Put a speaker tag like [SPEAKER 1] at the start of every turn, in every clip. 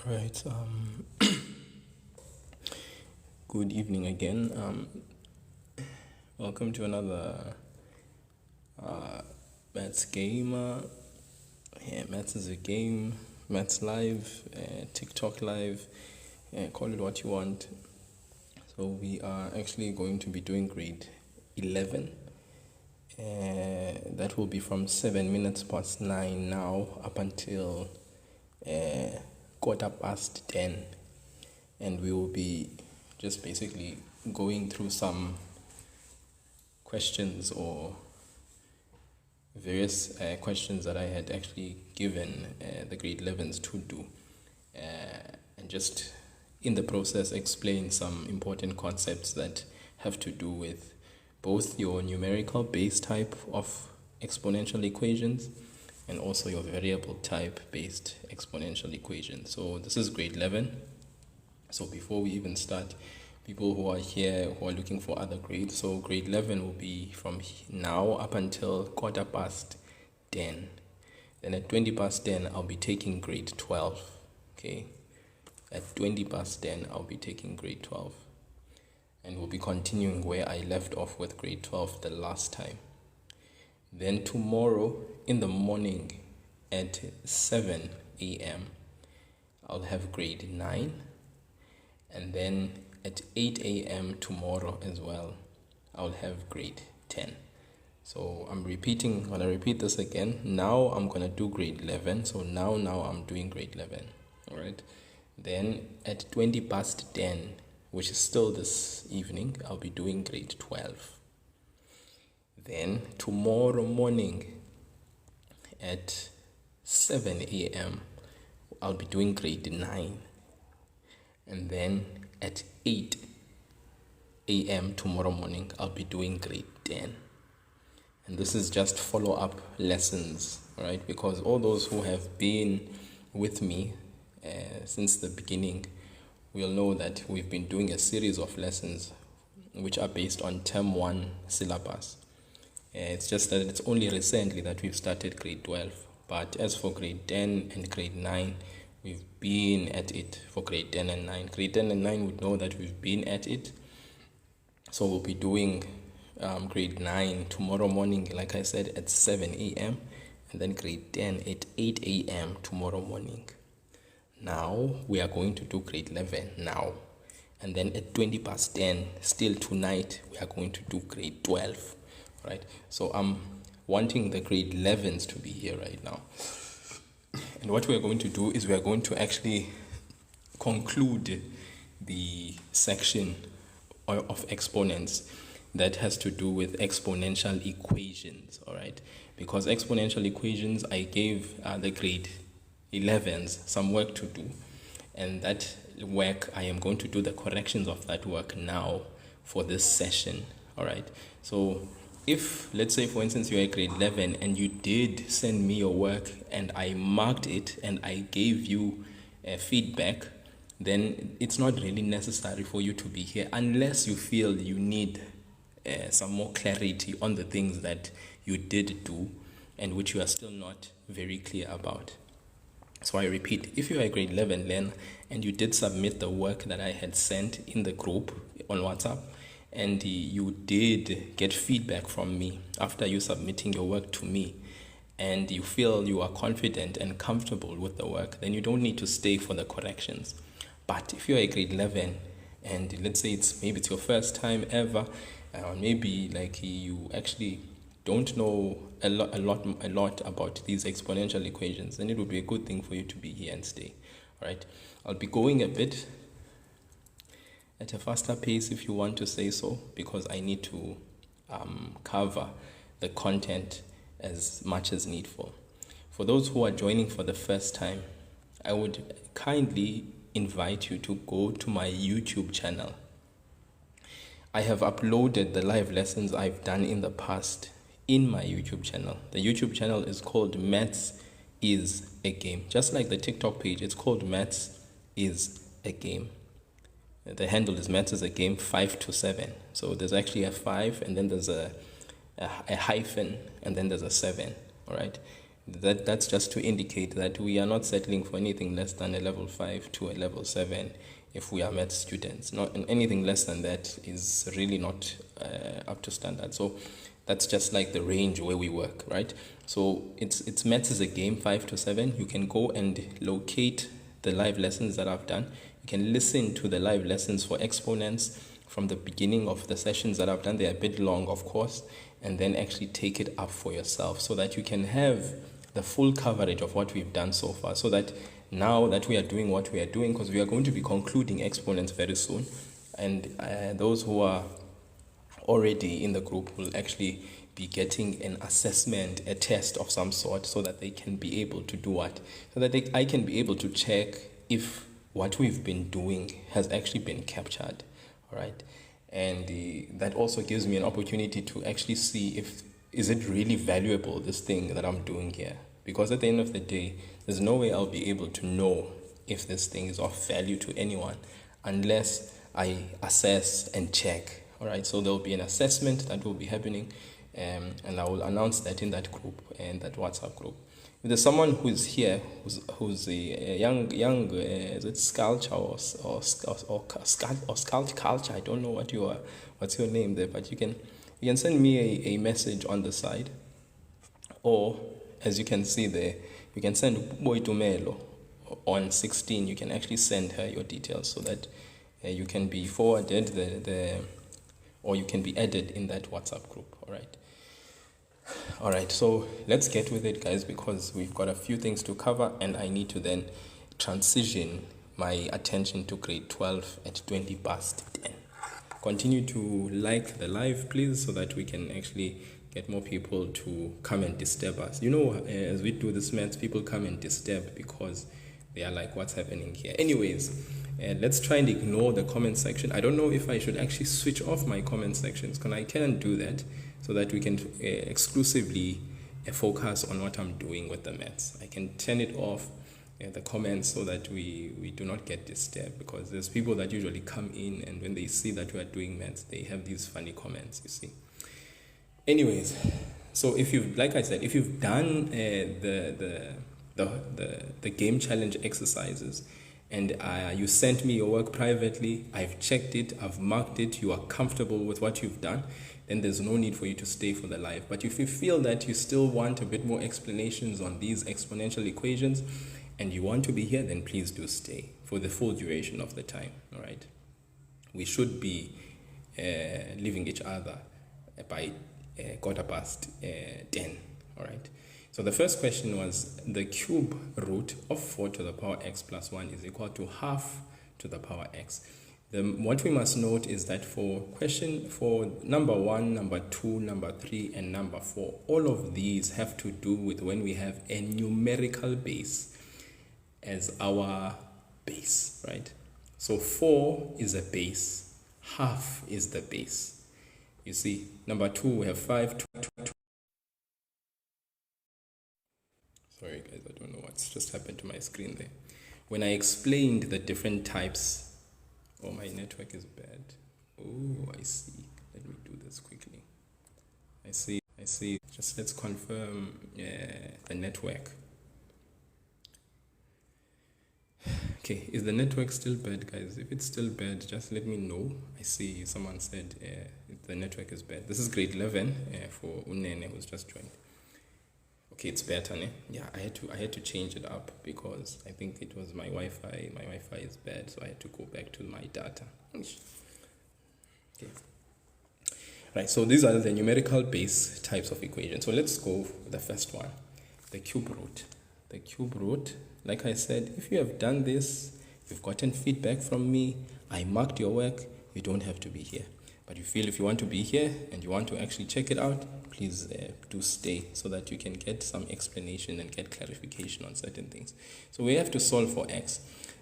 [SPEAKER 1] Right. Good evening again. Welcome to another Maths game. Maths is a game. Maths live. TikTok live. Call it what you want. So we are actually going to be doing grade 11. That will be from 7 minutes past 9 now up until 10:15, and we will be just basically going through some questions or various questions that I had actually given the grade 11s to do, and just in the process explain some important concepts that have to do with both your numerical base type of exponential equations and also your variable type based exponential equations. So this is grade 11. So before we even start, people who are here who are looking for other grades, so grade 11 will be from now up until 10:15. Then at 10:20, I'll be taking grade 12. Okay, at 10:20 I'll be taking grade 12, and we'll be continuing where I left off with grade 12 the last time. Then tomorrow in the morning at 7 a.m. I'll have grade 9, and then at 8 a.m. tomorrow as well I'll have grade 10. So I'm gonna repeat this again. Now I'm gonna do grade 11. So now I'm doing grade 11. All right. Then at 10:20, which is still this evening, I'll be doing grade 12. Then tomorrow morning at 7 a.m. I'll be doing grade 9. And then at 8 a.m. tomorrow morning I'll be doing grade 10. And this is just follow-up lessons, right? Because all those who have been with me since the beginning will know that we've been doing a series of lessons which are based on term 1 syllabus. It's just that it's only recently that we've started grade 12. But as for grade 10 and grade 9, we've been at it for grade 10 and 9. Grade 10 and 9 would know that we've been at it. So we'll be doing grade 9 tomorrow morning, like I said, at 7 a.m. And then grade 10 at 8 a.m. tomorrow morning. Now we are going to do grade 11 now. And then at 10:20, still tonight, we are going to do grade 12. Right? So I'm wanting the grade 11s to be here right now. And what we're going to do is we're going to actually conclude the section of exponents that has to do with exponential equations, all right? Because exponential equations, I gave the grade 11s some work to do, and that work, I am going to do the corrections of that work now for this session, all right? So if, let's say, for instance, you're at grade 11 and you did send me your work and I marked it and I gave you feedback, then it's not really necessary for you to be here unless you feel you need some more clarity on the things that you did do and which you are still not very clear about. So I repeat, if you are a grade 11 learner and you did submit the work that I had sent in the group on WhatsApp, and you did get feedback from me after you submitting your work to me, and you feel you are confident and comfortable with the work, then you don't need to stay for the corrections. But if you're a grade 11 and let's say maybe it's your first time ever, or maybe like you actually don't know a lot about these exponential equations, then it would be a good thing for you to be here and stay. All right, I'll be going a bit at a faster pace, if you want to say so, because I need to cover the content as much as needful. For those who are joining for the first time, I would kindly invite you to go to my YouTube channel. I have uploaded the live lessons I've done in the past in my YouTube channel. The YouTube channel is called Maths is a Game. Just like the TikTok page, it's called Maths is a Game. The handle is Maths is a Game 5 to 7. So there's actually a 5, and then there's a hyphen, and then there's a 7. All right. That's just to indicate that we are not settling for anything less than a level 5 to a level 7 if we are maths students. Not anything less than that is really not up to standard. So that's just like the range where we work, right? So it's maths is a game, 5 to 7. You can go and locate the live lessons that I've done. You can listen to the live lessons for exponents from the beginning of the sessions that I've done. They're a bit long, of course, and then actually take it up for yourself so that you can have the full coverage of what we've done so far, so that now that we are doing what we are doing, because we are going to be concluding exponents very soon, and those who are already in the group will actually be getting an assessment, a test of some sort, so that they can be able to do what? So that I can be able to check if what we've been doing has actually been captured, all right? And that also gives me an opportunity to actually see if is it really valuable, this thing that I'm doing here? Because at the end of the day, there's no way I'll be able to know if this thing is of value to anyone unless I assess and check. All right, so there'll be an assessment that will be happening, and I will announce that in that group and that WhatsApp group. If there's someone who's here, who's a young, is it sculpture or sculpture? I don't know what's your name there, but you can send me a message on the side, or as you can see there, you can send Boitumelo on 16. You can actually send her your details so that you can be forwarded or you can be added in that WhatsApp group. All right, so let's get with it, guys, because we've got a few things to cover, and I need to then transition my attention to grade 12 at 20 past 10. Continue to like the live, please, so that we can actually get more people to come and disturb us. You know, as we do this maths, people come and disturb because they are like, what's happening here? Anyways, let's try and ignore the comment section. I don't know if I should actually switch off my comment sections, because I can do that so that we can exclusively focus on what I'm doing with the maths. I can turn it off, the comments, so that we do not get disturbed, because there's people that usually come in, and when they see that we are doing maths, they have these funny comments, you see. Anyways, so if you've, like I said, if you've done the game challenge exercises, and you sent me your work privately, I've checked it, I've marked it, you are comfortable with what you've done, then there's no need for you to stay for the live. But if you feel that you still want a bit more explanations on these exponential equations and you want to be here, then please do stay for the full duration of the time. All right, we should be leaving each other by 10. All right, so the first question was the cube root of 4 to the power x plus 1 is equal to half to the power x. What we must note is that for number 1, number 2, number 3, and number 4, all of these have to do with when we have a numerical base as our base, right? So 4 is a base, half is the base. You see, number 2, we have 5, 2. Sorry guys, I don't know what's just happened to my screen there. When I explained the different types, oh, my network is bad. Oh, I see. Let me do this quickly. I see. Just let's confirm the network. Okay, is the network still bad, guys? If it's still bad, just let me know. I see someone said the network is bad. This is grade 11 for Unene, who's just joined. Okay, it's better, ne? Yeah, I had to change it up because I think it was my Wi-Fi. My Wi-Fi is bad, so I had to go back to my data. Okay. Right, so these are the numerical base types of equations. So let's go with the first one, the cube root. The cube root, like I said, if you have done this, you've gotten feedback from me, I marked your work, you don't have to be here. But you feel if you want to be here and you want to actually check it out, please do stay so that you can get some explanation and get clarification on certain things. So we have to solve for x.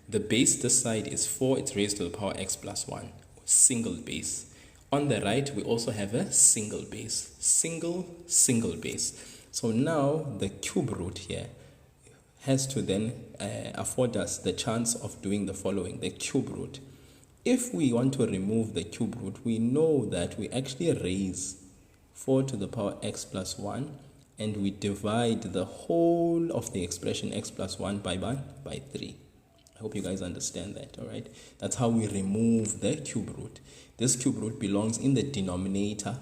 [SPEAKER 1] The base this side is 4, it's raised to the power x plus 1, single base. On the right, we also have a single base, single base. So now the cube root here has to then afford us the chance of doing the following, the cube root. If we want to remove the cube root, we know that we actually raise 4 to the power x plus 1 and we divide the whole of the expression x plus 1 by 3. I hope you guys understand that, all right? That's how we remove the cube root. This cube root belongs in the denominator,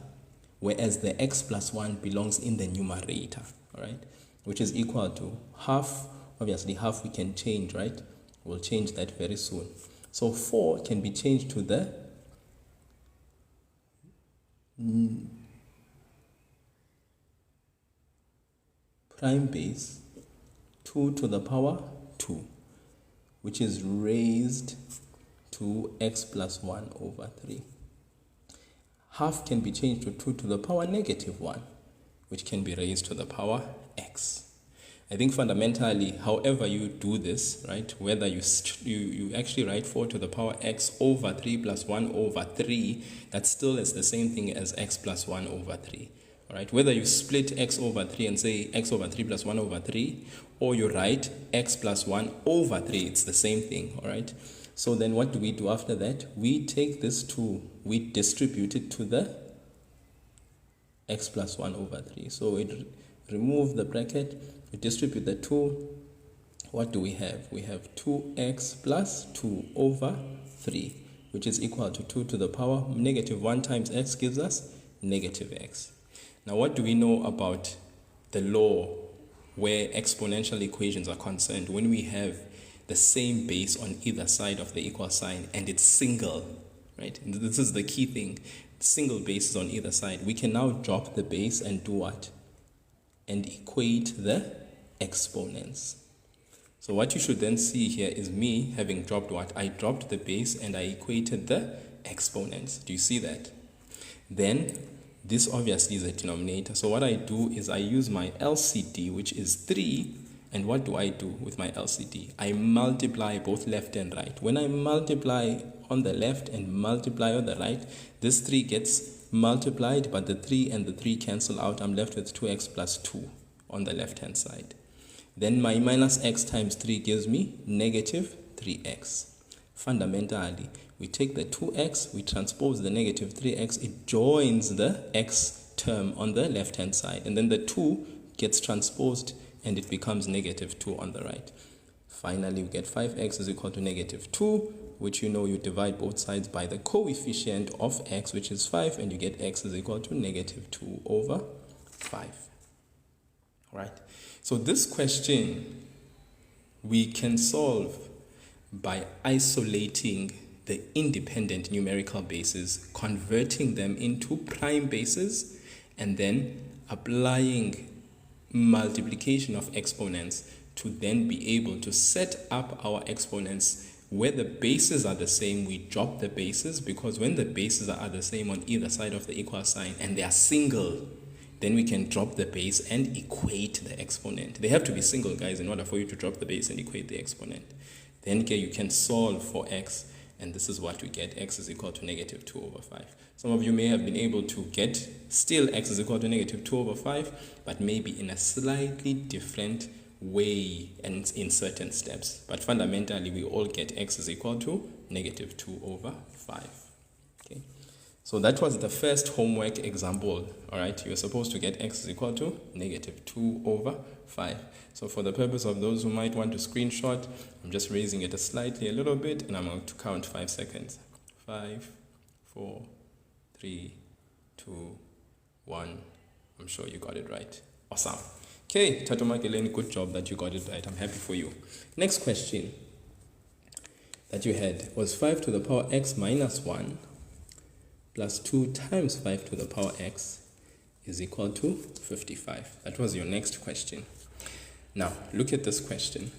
[SPEAKER 1] whereas the x plus 1 belongs in the numerator, all right? Which is equal to half. Obviously, half we can change, right? We'll change that very soon. So 4 can be changed to the prime base 2 to the power 2, which is raised to x plus 1 over 3. Half can be changed to 2 to the power negative 1, which can be raised to the power x. I think fundamentally, however you do this, right, whether you actually write 4 to the power x over 3 plus 1 over 3, that still is the same thing as x plus 1 over 3. All right, whether you split x over 3 and say x over 3 plus 1 over 3, or you write x plus 1 over 3, it's the same thing, all right? So then what do we do after that? We take this 2, we distribute it to the x plus 1 over 3. So we remove the bracket, we distribute the 2. What do we have? We have 2x plus 2 over 3, which is equal to 2 to the power negative 1 times x gives us negative x. Now, what do we know about the law where exponential equations are concerned? When we have the same base on either side of the equal sign and it's single, right? And this is the key thing. Single bases on either side. We can now drop the base and do what? And equate the exponents. So what you should then see here is me having dropped what? I dropped the base and I equated the exponents. Do you see that? Then this obviously is a denominator. So what I do is I use my LCD, which is 3. And what do I do with my LCD? I multiply both left and right. When I multiply on the left and multiply on the right, this 3 gets multiplied, but the 3 and the 3 cancel out. I'm left with 2x plus 2 on the left hand side. Then my minus x times 3 gives me negative 3x. Fundamentally, we take the 2x, we transpose the negative 3x, it joins the x term on the left hand side, and then the 2 gets transposed and it becomes negative 2 on the right. Finally, we get 5x is equal to negative 2, which you know you divide both sides by the coefficient of x, which is 5, and you get x is equal to negative 2 over 5. Right? So this question we can solve by isolating the independent numerical bases, converting them into prime bases, and then applying multiplication of exponents to then be able to set up our exponents where the bases are the same. We drop the bases, because when the bases are the same on either side of the equal sign and they are single, then we can drop the base and equate the exponent. They have to be single, guys, in order for you to drop the base and equate the exponent. Then you can solve for x, and this is what we get. X is equal to negative 2 over 5. Some of you may have been able to get still x is equal to negative 2 over 5, but maybe in a slightly different way and in certain steps. But fundamentally, we all get x is equal to negative 2 over 5. Okay. So that was the first homework example. All right, you're supposed to get x is equal to negative 2 over 5. So for the purpose of those who might want to screenshot, I'm just raising it a little bit, and I'm going to count 5 seconds. 5, 4, 3, 2, 1. I'm sure you got it right. Awesome. Okay, Tato Makeleni, good job that you got it right. I'm happy for you. Next question that you had was 5 to the power x minus 1 plus 2 times 5 to the power x is equal to 55. That was your next question. Now, look at this question.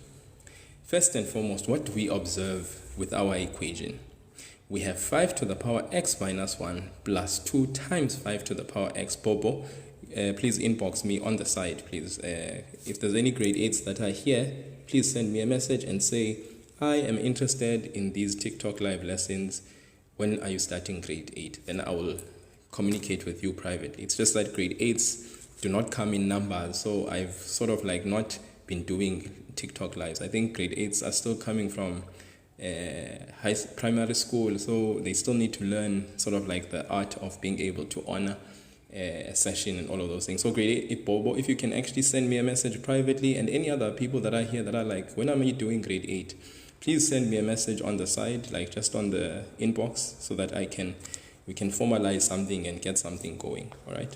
[SPEAKER 1] First and foremost, what do we observe with our equation? We have 5 to the power x minus 1 plus 2 times 5 to the power x. Bobo, please inbox me on the side, please. If there's any grade 8s that are here, please send me a message and say, I am interested in these TikTok live lessons. When are you starting grade 8? Then I will communicate with you privately. It's just that grade 8s do not come in numbers, so I've sort of like not been doing TikTok lives. I think grade 8s are still coming from primary school, so they still need to learn sort of like the art of being able to honor session and all of those things. So grade 8 Bobo, if you can actually send me a message privately, and any other people that are here that are like, when am I doing grade 8? Please send me a message on the side, like just on the inbox, so that we can formalize something and get something going. All right.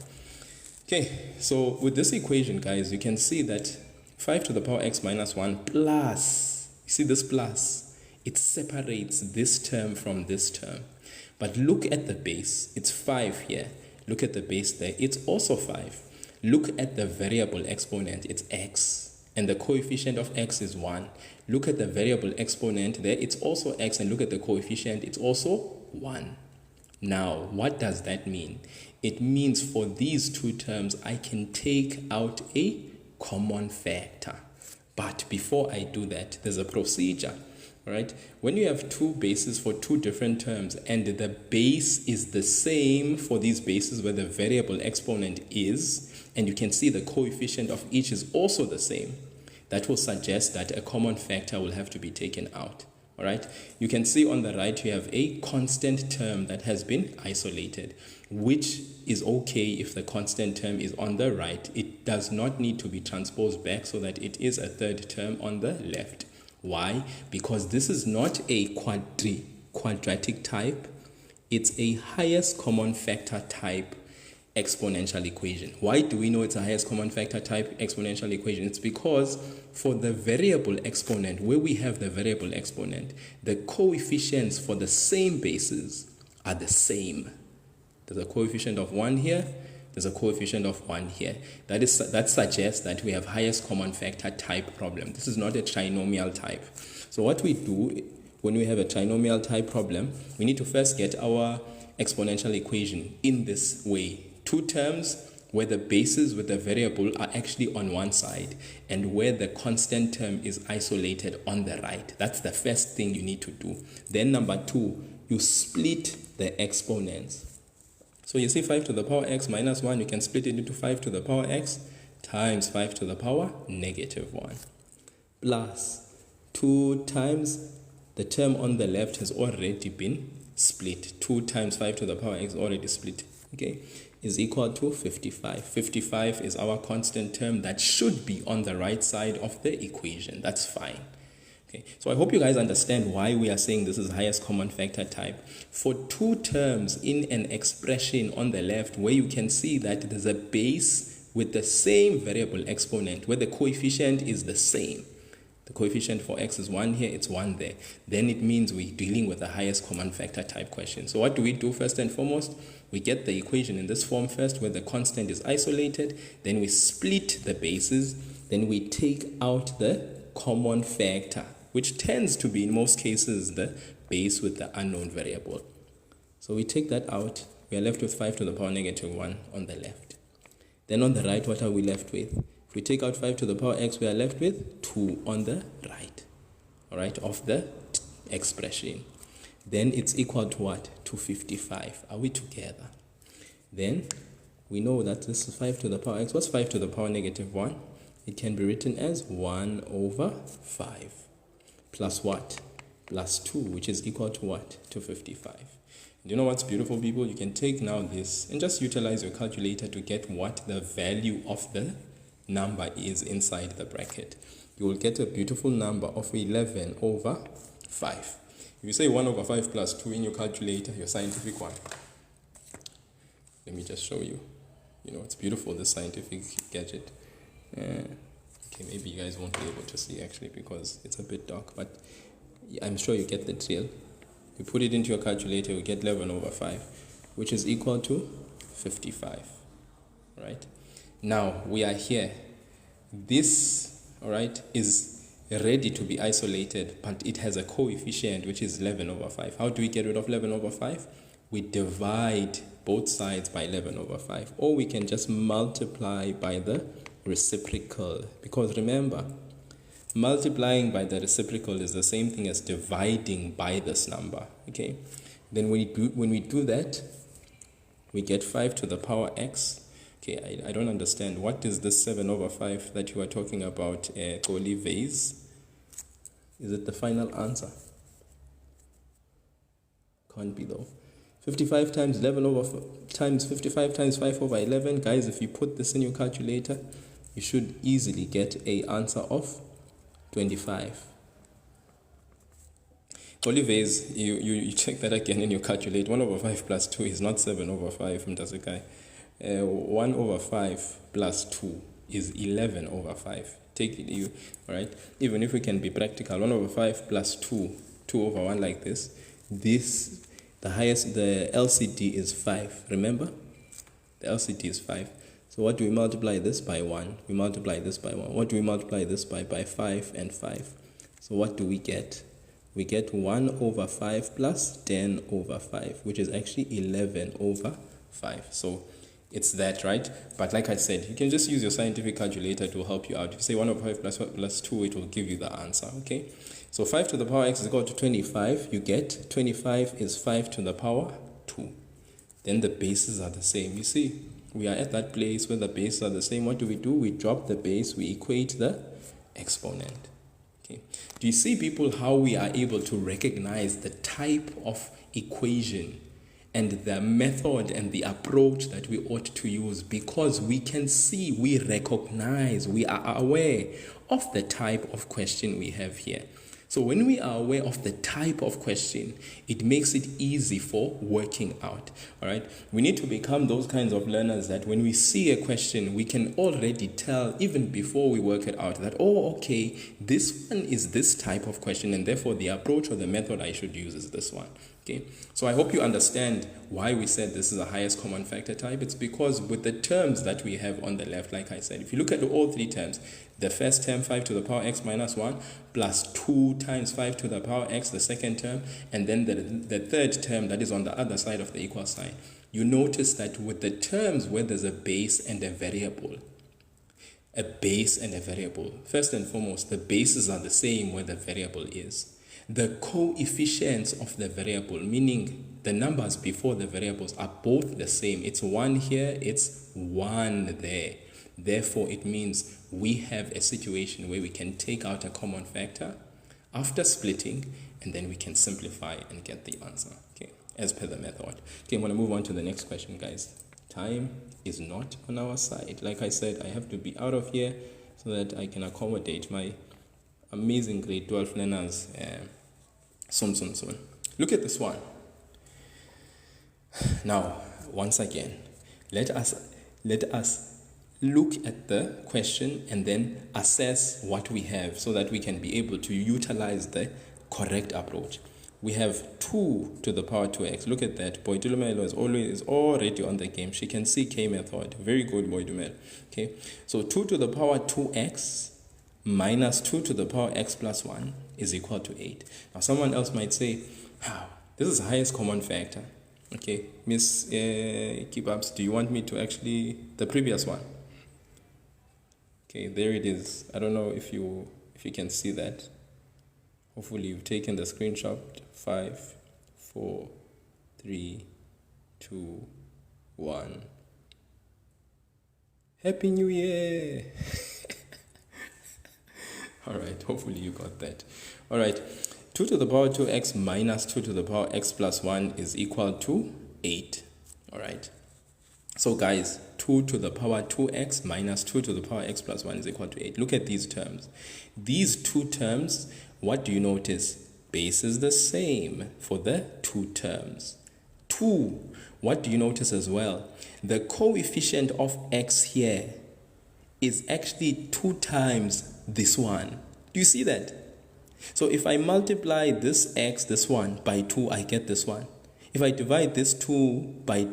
[SPEAKER 1] Okay, so with this equation, guys, you can see that 5 to the power x minus 1 plus, you see this plus, it separates this term from this term. But look at the base, it's 5 here. Look at the base there, it's also 5. Look at the variable exponent, it's x, and the coefficient of x is 1. Look at the variable exponent there, it's also x, and look at the coefficient, it's also 1. Now, what does that mean? It means for these two terms, I can take out a common factor. But before I do that, there's a procedure, right? When you have two bases for two different terms and the base is the same for these bases where the variable exponent is, and you can see the coefficient of each is also the same, that will suggest that a common factor will have to be taken out. All right, you can see on the right you have a constant term that has been isolated, which is okay if the constant term is on the right. It does not need to be transposed back so that it is a third term on the left. Why? Because this is not a quadratic type, it's a highest common factor type exponential equation. Why do we know it's a highest common factor type exponential equation? It's because for the variable exponent, where we have the variable exponent, the coefficients for the same bases are the same. There's a coefficient of 1 here, there's a coefficient of 1 here. That suggests that we have highest common factor type problem. This is not a trinomial type. So what we do when we have a trinomial type problem, we need to first get our exponential equation in this way. Two terms where the bases with the variable are actually on one side and where the constant term is isolated on the right. That's the first thing you need to do. Then number 2, you split the exponents. So you see 5 to the power x minus 1, you can split it into 5 to the power x times 5 to the power negative 1 plus 2 times the term on the left has already been split. 2 times 5 to the power x already split. Okay, is equal to 55. 55 is our constant term that should be on the right side of the equation. That's fine. Okay, so I hope you guys understand why we are saying this is highest common factor type. For two terms in an expression on the left where you can see that there's a base with the same variable exponent where the coefficient is the same. The coefficient for x is 1 here, it's 1 there. Then it means we're dealing with the highest common factor type question. So what do we do first and foremost? We get the equation in this form first where the constant is isolated. Then we split the bases. Then we take out the common factor, which tends to be in most cases the base with the unknown variable. So we take that out. We are left with 5 to the power negative 1 on the left. Then on the right, what are we left with? If we take out 5 to the power x, we are left with 2 on the right, all right, of the expression. Then it's equal to what? To 55. Are we together? Then we know that this is 5 to the power x. What's 5 to the power negative 1? It can be written as 1 over 5 plus what? Plus 2, which is equal to what? To 55. And you know what's beautiful, people? You can take now this and just utilize your calculator to get what the value of the number is inside the bracket. You will get a beautiful number of 11 over 5. If you say 1 over 5 plus 2 in your calculator, your scientific one. Let me just show you. You know, it's beautiful, this scientific gadget. Okay, maybe you guys won't be able to see actually because it's a bit dark, but I'm sure you get the drill. You put it into your calculator, you get 11 over 5, which is equal to 55, right? Now, we are here. This, all right, is ready to be isolated, but it has a coefficient, which is 11 over 5. How do we get rid of 11 over 5? We divide both sides by 11 over 5. Or we can just multiply by the reciprocal. Because remember, multiplying by the reciprocal is the same thing as dividing by this number, okay? Then when we do that, we get 5 to the power x. Okay, I don't understand. What is this 7 over 5 that you are talking about, Koli Vase? Is it the final answer? Can't be though. 55 times 11 over times 55 times 5 over 11. Guys, if you put this in your calculator, you should easily get a answer of 25. Olives, you check that again in your calculator. 1 over 5 plus 2 is not 7 over 5. 1 over 5 plus 2 is 11 over 5. Take it, you, all right? Even if we can be practical, 1 over 5 plus 2, 2 over 1 like this. The LCD is 5. Remember? The LCD is 5. So what do we multiply this by? 1. We multiply this by 1. What do we multiply this by? By 5 and 5. So what do we get? We get 1 over 5 plus 10 over 5, which is actually 11 over 5. So it's that, right? But like I said, you can just use your scientific calculator. It will help you out. If you say 1 over 5 plus 2, it will give you the answer, okay? So 5 to the power x is equal to 25. You get 25 is 5 to the power 2. Then the bases are the same. You see, we are at that place where the bases are the same. What do? We drop the base. We equate the exponent. Okay. Do you see, people, how we are able to recognize the type of equation and the method and the approach that we ought to use? Because we can see, we recognize, we are aware of the type of question we have here. So when we are aware of the type of question, it makes it easy for working out. All right. We need to become those kinds of learners that when we see a question, we can already tell, even before we work it out, that, oh, okay, this one is this type of question, and therefore the approach or the method I should use is this one. Okay. So I hope you understand why we said this is a highest common factor type. It's because with the terms that we have on the left, like I said, if you look at all three terms, the first term, 5 to the power x minus 1, plus 2 times 5 to the power x, the second term, and then the third term that is on the other side of the equal sign. You notice that with the terms where there's a base and a variable, first and foremost, the bases are the same where the variable is. The coefficients of the variable, meaning the numbers before the variables, are both the same. It's 1 here, it's 1 there. Therefore, it means we have a situation where we can take out a common factor after splitting, and then we can simplify and get the answer, okay, as per the method. Okay, I'm going to move on to the next question, guys. Time is not on our side. Like I said, I have to be out of here so that I can accommodate my amazing grade 12 learners soon. Look at this one. Now, once again, let us look at the question and then assess what we have so that we can be able to utilize the correct approach. We have 2 to the power 2x. Look at that. Boydumelo is already on the game. She can see K method. Very good, Boydumelo. Okay. So 2 to the power 2x minus 2 to the power x plus 1 is equal to 8. Now, someone else might say, wow, this is the highest common factor. Okay, Miss Keep-Ups, do you want me to actually, the previous one? Okay, there it is. I don't know if you can see that. Hopefully you've taken the screenshot. 5, 4, 3, 2, 1. Happy New Year! All right, hopefully you got that. All right, 2 to the power 2x minus 2 to the power x plus 1 is equal to 8. All right. So guys, 2 to the power 2x minus 2 to the power x plus 1 is equal to 8. Look at these terms. These two terms, what do you notice? Base is the same for the two terms. 2, what do you notice as well? The coefficient of x here is actually 2 times this one. Do you see that? So if I multiply this x, this one, by 2, I get this one. If I divide this 2 by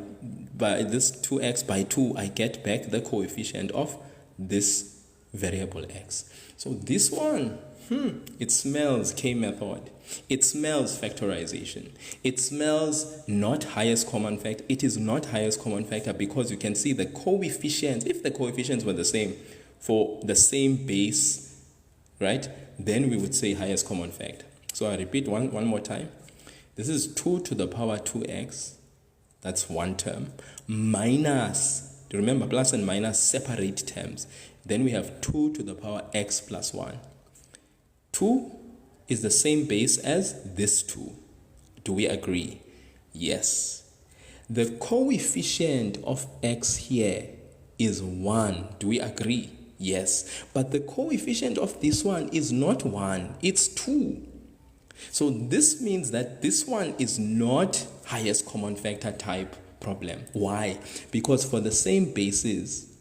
[SPEAKER 1] this 2x by 2, I get back the coefficient of this variable x. So this one, it smells K method. It smells factorization. It smells not highest common factor. It is not highest common factor because you can see the coefficients. If the coefficients were the same for the same base, right, then we would say highest common factor. So I repeat one more time. This is 2 to the power 2x. That's one term. Minus, remember, plus and minus separate terms. Then we have 2 to the power x plus 1. 2 is the same base as this 2. Do we agree? Yes. The coefficient of x here is 1. Do we agree? Yes. But the coefficient of this one is not 1, it's 2. So this means that this one is not highest common factor type problem. Why? Because for the same basis,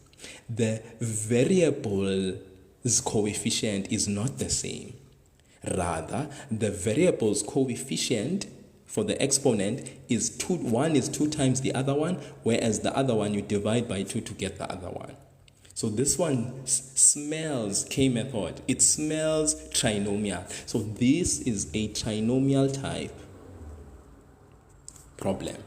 [SPEAKER 1] the variable's coefficient is not the same. Rather, the variable's coefficient for the exponent is 2. One is 2 times the other one, whereas the other one you divide by 2 to get the other one. So this one smells K method. It smells trinomial. So this is a trinomial type problem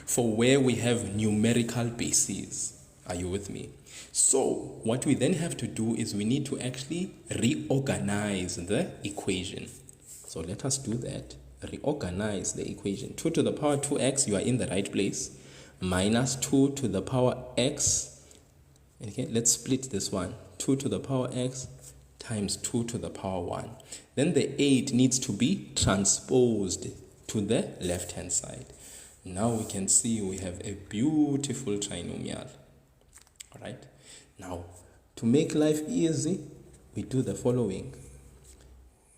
[SPEAKER 1] for where we have numerical bases. Are you with me? So what we then have to do is we need to actually reorganize the equation. So let us do that. Reorganize the equation. 2 to the power 2x, you are in the right place. Minus 2 to the power x. Okay, let's split this one. 2 to the power x times 2 to the power 1. Then the 8 needs to be transposed to the left-hand side. Now we can see we have a beautiful trinomial. All right. Now, to make life easy, we do the following.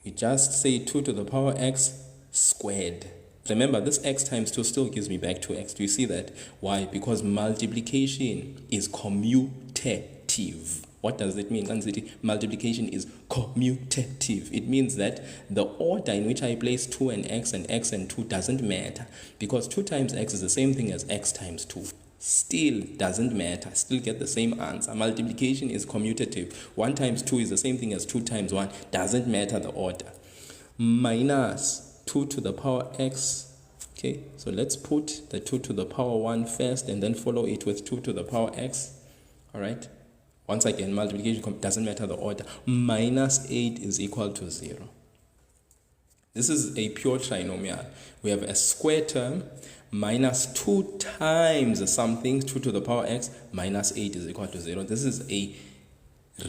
[SPEAKER 1] We just say 2 to the power x squared. Remember, this x times 2 still gives me back 2x. Do you see that? Why? Because multiplication is commutative. What does it mean? Multiplication is commutative. It means that the order in which I place 2 and x and 2 doesn't matter. Because 2 times x is the same thing as x times 2. Still doesn't matter. Still get the same answer. Multiplication is commutative. 1 times 2 is the same thing as 2 times 1. Doesn't matter the order. Minus 2 to the power x. Okay, so let's put the 2 to the power 1 first and then follow it with 2 to the power x. All right. Once again, multiplication doesn't matter the order. Minus 8 is equal to 0. This is a pure trinomial. We have a square term minus 2 times something, 2 to the power x, minus 8 is equal to 0. This is a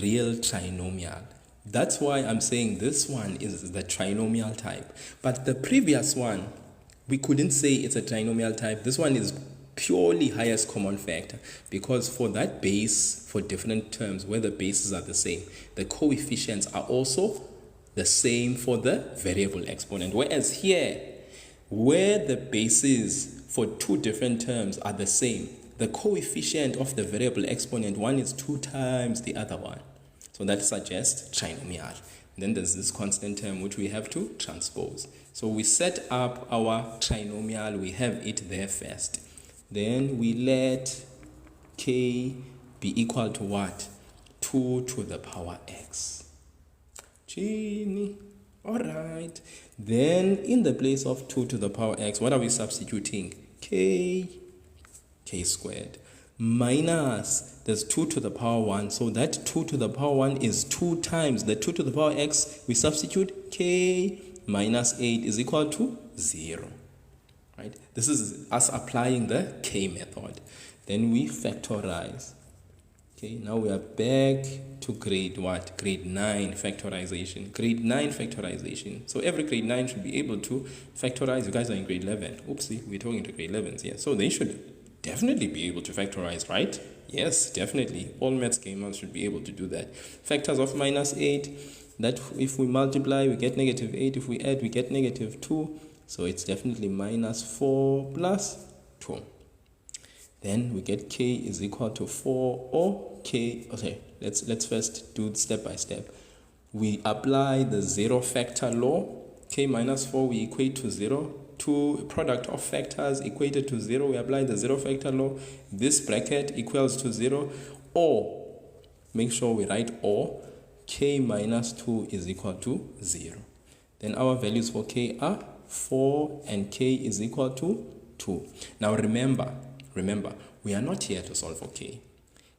[SPEAKER 1] real trinomial. That's why I'm saying this one is the trinomial type. But the previous one, we couldn't say it's a trinomial type. This one is purely highest common factor, because for that base, for different terms where the bases are the same, the coefficients are also the same for the variable exponent. Whereas here, where the bases for 2 different terms are the same, the coefficient of the variable exponent, one is 2 times the other one. So that suggests trinomial. Then there's this constant term which we have to transpose. So we set up our trinomial, we have it there first. Then we let k be equal to what? 2 to the power x. Genie. All right. Then in the place of 2 to the power x, what are we substituting? K squared. Minus, there's 2 to the power 1. So that 2 to the power 1 is 2 times the 2 to the power x. We substitute k minus 8 is equal to 0. Right? This is us applying the k method. Then we factorize. Okay, now we are back to grade what? Grade 9 factorization. Grade 9 factorization. So every grade 9 should be able to factorize. You guys are in grade 11. Oopsie, we're talking to grade 11s here. So they should definitely be able to factorize, right? Yes, definitely. All maths gamers should be able to do that. Factors of minus 8. That if we multiply, we get negative 8. If we add, we get negative 2. So it's definitely minus 4 plus 2. Then we get k is equal to 4 or k. Okay, let's first do step by step. We apply the 0 factor law. K minus 4 we equate to 0. To product of factors equated to 0. We apply the 0 factor law. This bracket equals to 0. Or, make sure we write or, k minus 2 is equal to 0. Then our values for k are 4 and k is equal to 2. Now remember, we are not here to solve for k.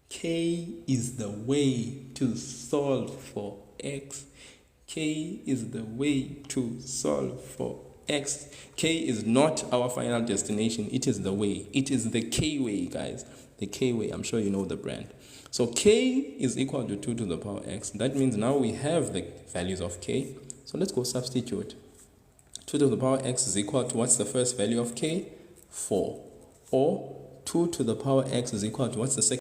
[SPEAKER 1] K is the way to solve for x. K is the way to solve for x. K is not our final destination. It is the way. It is the K way, guys. The K way. I'm sure you know the brand. So k is equal to 2 to the power x. That means now we have the values of k. So let's go substitute. 2 to the power x is equal to what's the first value of k? 4. or 2 to the power x is equal to, what's the second?